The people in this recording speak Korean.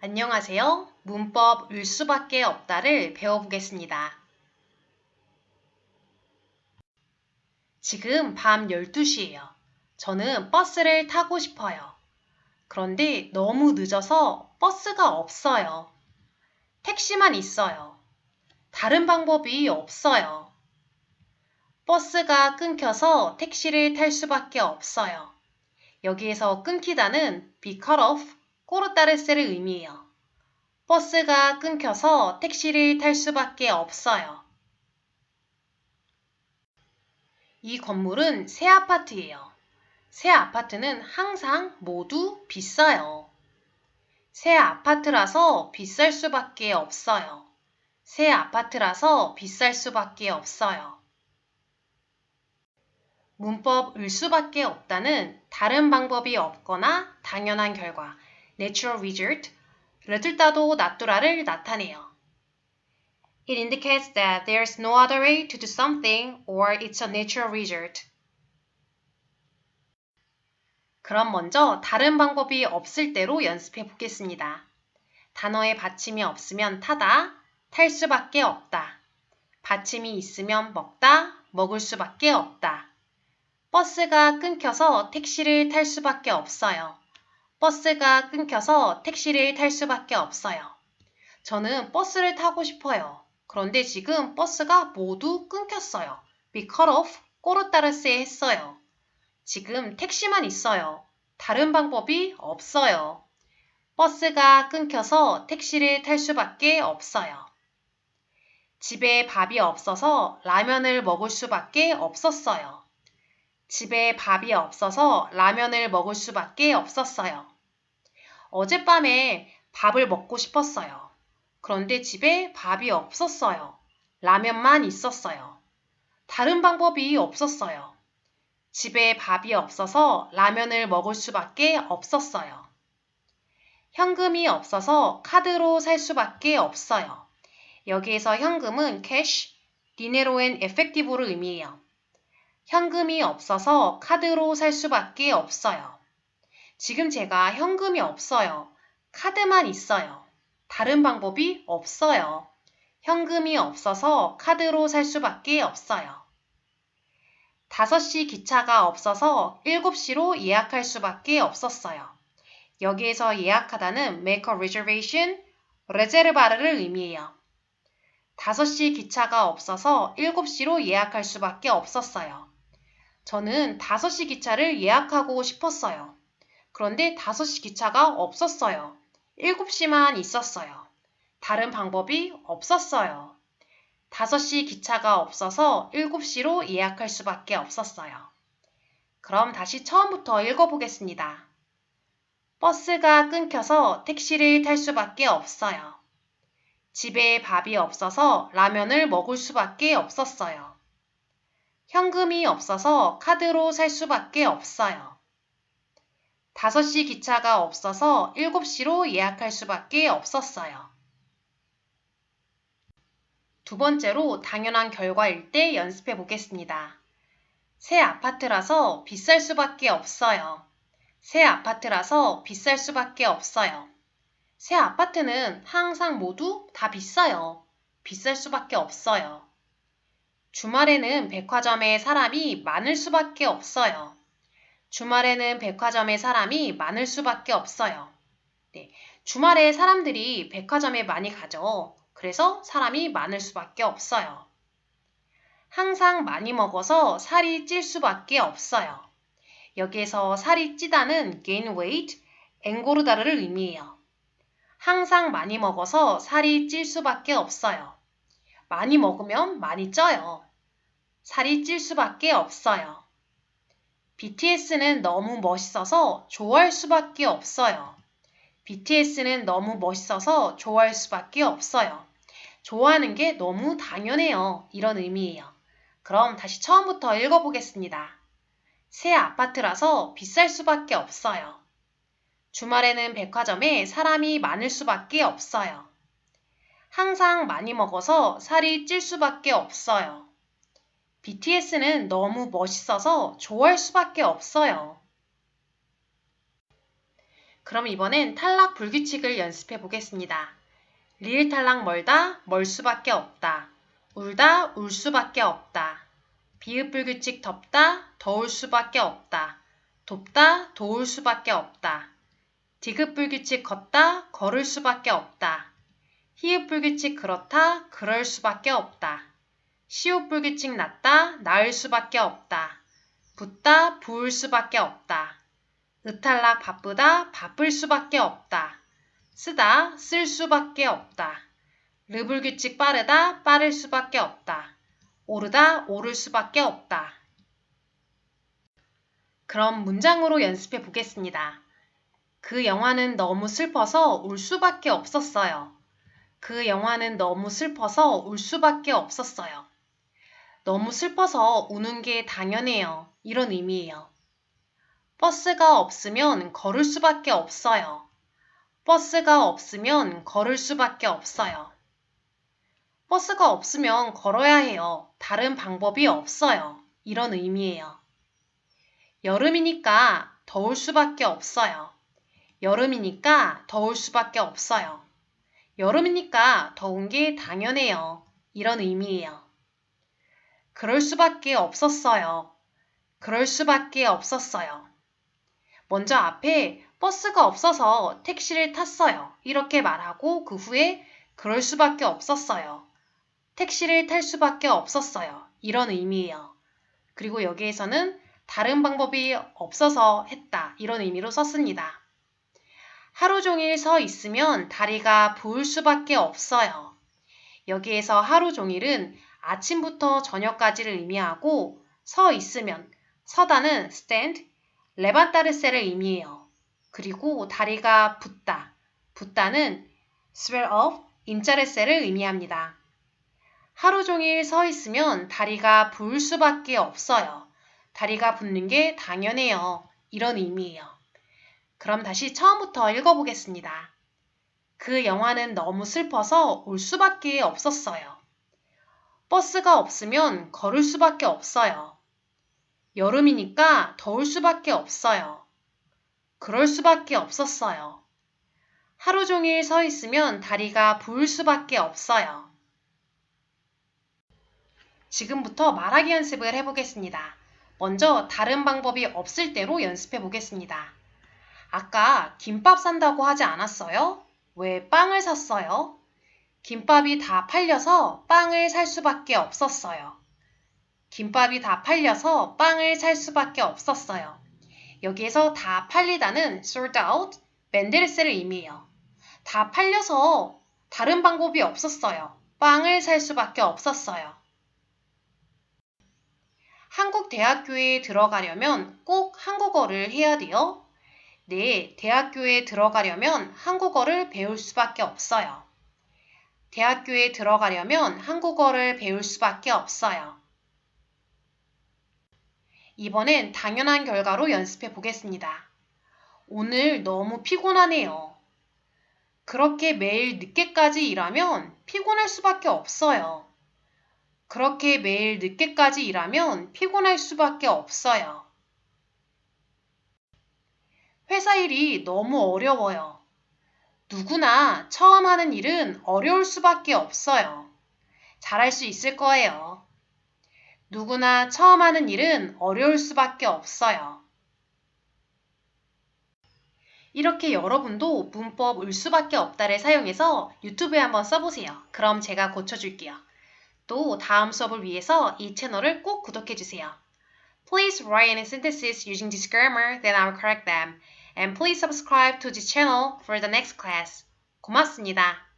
안녕하세요. 문법 을 수밖에 없다를 배워보겠습니다. 지금 밤 12시예요. 저는 버스를 타고 싶어요. 그런데 너무 늦어서 버스가 없어요. 택시만 있어요. 다른 방법이 없어요. 버스가 끊겨서 택시를 탈 수밖에 없어요. 여기에서 끊기다는 be cut off, 꼬르따르세를 의미해요. 버스가 끊겨서 택시를 탈 수밖에 없어요. 이 건물은 새 아파트예요. 새 아파트는 항상 모두 비싸요. 새 아파트라서 비쌀 수밖에 없어요. 새 아파트라서 비쌀 수밖에 없어요. 문법 을 수밖에 없다는 다른 방법이 없거나 당연한 결과, natural result를 둘다도 나뚜라를 나타내요. It indicates that there's no other way to do something or it's a natural result. 그럼 먼저 다른 방법이 없을 때로 연습해 보겠습니다. 단어에 받침이 없으면 타다, 탈 수밖에 없다. 받침이 있으면 먹다, 먹을 수밖에 없다. 버스가 끊겨서 택시를 탈 수밖에 없어요. 버스가 끊겨서 택시를 탈 수밖에 없어요. 저는 버스를 타고 싶어요. 그런데 지금 버스가 모두 끊겼어요. be cut off, 꼬르따르세 했어요. 지금 택시만 있어요. 다른 방법이 없어요. 버스가 끊겨서 택시를 탈 수밖에 없어요. 집에 밥이 없어서 라면을 먹을 수밖에 없었어요. 집에 밥이 없어서 라면을 먹을 수밖에 없었어요. 어젯밤에 밥을 먹고 싶었어요. 그런데 집에 밥이 없었어요. 라면만 있었어요. 다른 방법이 없었어요. 집에 밥이 없어서 라면을 먹을 수밖에 없었어요. 현금이 없어서 카드로 살 수밖에 없어요. 여기에서 현금은 cash, dinero엔 efective를 의미해요. 현금이 없어서 카드로 살 수밖에 없어요. 지금 제가 현금이 없어요. 카드만 있어요. 다른 방법이 없어요. 현금이 없어서 카드로 살 수밖에 없어요. 5시 기차가 없어서 7시로 예약할 수밖에 없었어요. 여기에서 예약하다는 make a reservation, 레제르바르를 의미해요. 5시 기차가 없어서 7시로 예약할 수밖에 없었어요. 저는 5시 기차를 예약하고 싶었어요. 그런데 5시 기차가 없었어요. 7시만 있었어요. 다른 방법이 없었어요. 5시 기차가 없어서 7시로 예약할 수밖에 없었어요. 그럼 다시 처음부터 읽어보겠습니다. 버스가 끊겨서 택시를 탈 수밖에 없어요. 집에 밥이 없어서 라면을 먹을 수밖에 없었어요. 현금이 없어서 카드로 살 수밖에 없어요. 5시 기차가 없어서 7시로 예약할 수밖에 없었어요. 두 번째로 당연한 결과일 때 연습해 보겠습니다. 새 아파트라서 비쌀 수밖에 없어요. 새 아파트라서 비쌀 수밖에 없어요. 새 아파트는 항상 모두 다 비싸요. 비쌀 수밖에 없어요. 주말에는 백화점에 사람이 많을 수밖에 없어요. 주말에는 백화점에 사람이 많을 수밖에 없어요. 네, 주말에 사람들이 백화점에 많이 가죠. 그래서 사람이 많을 수밖에 없어요. 항상 많이 먹어서 살이 찔 수밖에 없어요. 여기에서 살이 찌다는 gain weight, engorda를 의미해요. 항상 많이 먹어서 살이 찔 수밖에 없어요. 많이 먹으면 많이 쪄요. 살이 찔 수밖에 없어요. BTS는 너무 멋있어서 좋아할 수밖에 없어요. BTS는 너무 멋있어서 좋아할 수밖에 없어요. 좋아하는 게 너무 당연해요. 이런 의미예요. 그럼 다시 처음부터 읽어보겠습니다. 새 아파트라서 비쌀 수밖에 없어요. 주말에는 백화점에 사람이 많을 수밖에 없어요. 항상 많이 먹어서 살이 찔 수밖에 없어요. BTS는 너무 멋있어서 좋아할 수밖에 없어요. 그럼 이번엔 탈락 불규칙을 연습해 보겠습니다. 리을 탈락 멀다, 멀 수밖에 없다. 울다, 울 수밖에 없다. 비읍 불규칙 덥다, 더울 수밖에 없다. 돕다, 도울 수밖에 없다. 디귿 불규칙 걷다, 걸을 수밖에 없다. 히읗 불규칙 그렇다, 그럴 수밖에 없다. 시옷 불규칙 낮다, 나을 수밖에 없다. 붓다, 부을 수밖에 없다. 으탈락 바쁘다, 바쁠 수밖에 없다. 쓰다, 쓸 수밖에 없다. 르 불규칙 빠르다, 빠를 수밖에 없다. 오르다, 오를 수밖에 없다. 그럼 문장으로 연습해 보겠습니다. 그 영화는 너무 슬퍼서 울 수밖에 없었어요. 그 영화는 너무 슬퍼서 울 수밖에 없었어요. 너무 슬퍼서 우는 게 당연해요. 이런 의미예요. 버스가 없으면 걸을 수밖에 없어요. 버스가 없으면 걸을 수밖에 없어요. 버스가 없으면 걸어야 해요. 다른 방법이 없어요. 이런 의미예요. 여름이니까 더울 수밖에 없어요. 여름이니까 더울 수밖에 없어요. 여름이니까 더운 게 당연해요. 이런 의미예요. 그럴 수밖에 없었어요. 그럴 수밖에 없었어요. 먼저 앞에 버스가 없어서 택시를 탔어요. 이렇게 말하고 그 후에 그럴 수밖에 없었어요. 택시를 탈 수밖에 없었어요. 이런 의미예요. 그리고 여기에서는 다른 방법이 없어서 했다. 이런 의미로 썼습니다. 하루 종일 서 있으면 다리가 부을 수밖에 없어요. 여기에서 하루 종일은 아침부터 저녁까지를 의미하고 서 있으면 서다는 stand, 레반타르세를 의미해요. 그리고 다리가 붓다, 붓다는 swell up, 인자르세를 의미합니다. 하루 종일 서 있으면 다리가 부을 수밖에 없어요. 다리가 붓는 게 당연해요. 이런 의미예요. 그럼 다시 처음부터 읽어보겠습니다. 그 영화는 너무 슬퍼서 울 수밖에 없었어요. 버스가 없으면 걸을 수밖에 없어요. 여름이니까 더울 수밖에 없어요. 그럴 수밖에 없었어요. 하루 종일 서 있으면 다리가 부을 수밖에 없어요. 지금부터 말하기 연습을 해보겠습니다. 먼저 다른 방법이 없을 때로 연습해 보겠습니다. 아까 김밥 산다고 하지 않았어요? 왜 빵을 샀어요? 김밥이 다 팔려서 빵을 살 수밖에 없었어요. 김밥이 다 팔려서 빵을 살 수밖에 없었어요. 여기에서 다 팔리다는 sold out, 벤데르세를 의미해요. 다 팔려서 다른 방법이 없었어요. 빵을 살 수밖에 없었어요. 한국 대학교에 들어가려면 꼭 한국어를 해야 돼요? 네, 대학교에 들어가려면 한국어를 배울 수밖에 없어요. 대학교에 들어가려면 한국어를 배울 수밖에 없어요. 이번엔 당연한 결과로 연습해 보겠습니다. 오늘 너무 피곤하네요. 그렇게 매일 늦게까지 일하면 피곤할 수밖에 없어요. 그렇게 매일 늦게까지 일하면 피곤할 수밖에 없어요. 회사 일이 너무 어려워요. 누구나 처음 하는 일은 어려울 수밖에 없어요. 잘할 수 있을 거예요. 누구나 처음 하는 일은 어려울 수밖에 없어요. 이렇게 여러분도 문법 울 수밖에 없다를 사용해서 유튜브에 한번 써보세요. 그럼 제가 고쳐줄게요. 또 다음 수업을 위해서 이 채널을 꼭 구독해주세요. Please write any sentences using this grammar, then I will correct them. And please subscribe to this channel for the next class. 고맙습니다.